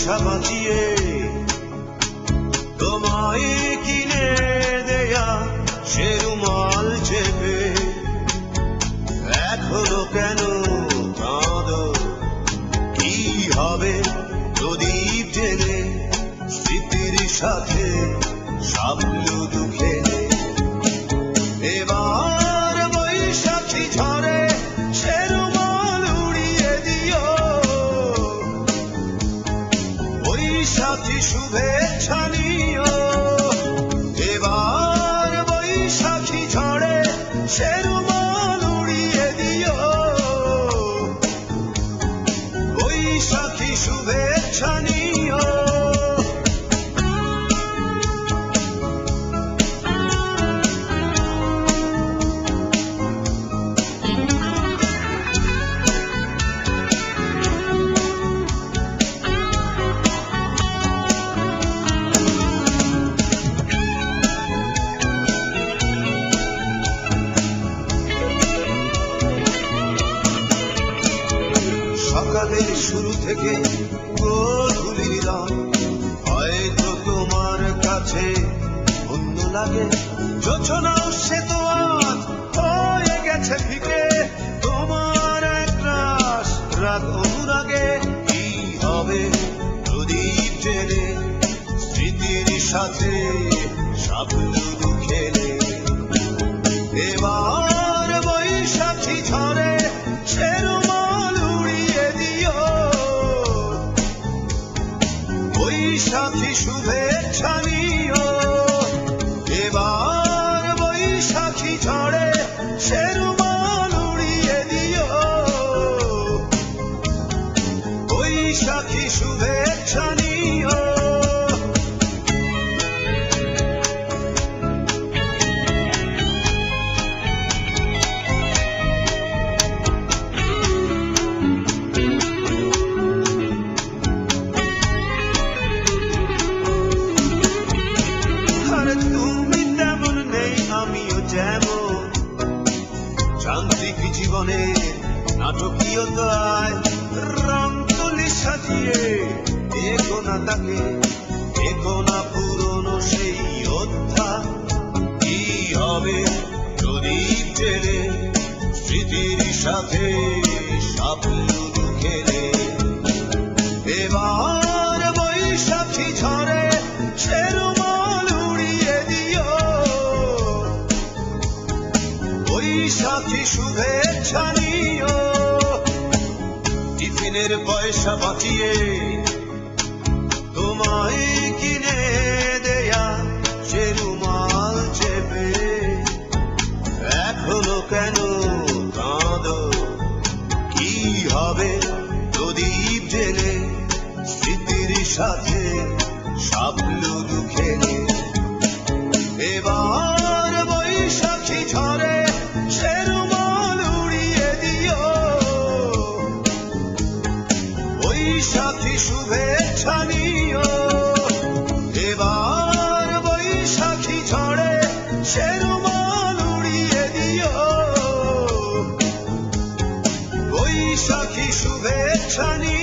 পয়সা বাঁচিয়ে তোমায় কিনে দেয়া সে রুমাল চেপে এখনো কেন কাঁদো? কি হবে প্রদীপ জেলে স্মৃতির সাথে সাবলুদু খেলে? এবার বৈশাখী ঝড়ে সে রুমাল উড়িয়ে দিও, বৈশাখী শুভেচ্ছা নিও। এবার বৈশাখী ঝড়ে সে রুমাল উড়িয়ে দিও, বৈশাখী শুভেচ্ছা নিও। সকালের শুরু থেকে গোধূলির রাত হয়তো তোমার কাছে অন্য লাগে। যোচনাও সে তো আজ হয়ে গেছে ফিকে, তোমার একরাশ রাগ অনুরাগে। কি হবে প্রদীপ জেলে স্মৃতির সাথে সাবলুদু খেলে? এবার বৈশাখী ঝড়ে সে রুমাল উড়িয়ে দিও, বৈশাখী শুভেচ্ছা নিও। এবার বৈশাখী ঝড়ে সে রুমাল উড়িয়ে দিও, বৈশাখী শুভেচ্ছা নিও। তুমি তেমন নেই আমিও যেমন, যান্ত্রিক জীবনের নাটকীয়তায় রং তুলি সাজিয়ে দেখো না তাকে, দেখো না পুরনো সেই অধ্যায়। কি হবে প্রদীপ জেলে স্মৃতির সাথে সাবলুদু খেলে? এবার বৈশাখী ঝড়ে সে রুমাল উড়িয়ে দিও, বৈশাখী শুভেচ্ছা নিও। টিফিনের পয়সা বাঁচিয়ে তোমায় কিনে দেয়া সে রুমাল চেপে এখনো কেন কাঁদো? কি হবে প্রদীপ জেলে স্মৃতির সাথে সাবলুদু খেলে? এবার বৈশাখী ঝড়ে সে রুমাল উড়িয়ে দিও, বৈশাখী শুভেচ্ছা নিও। এবার বৈশাখী ঝড়ে সে রুমাল উড়িয়ে দিও, বৈশাখী শুভেচ্ছা নিও।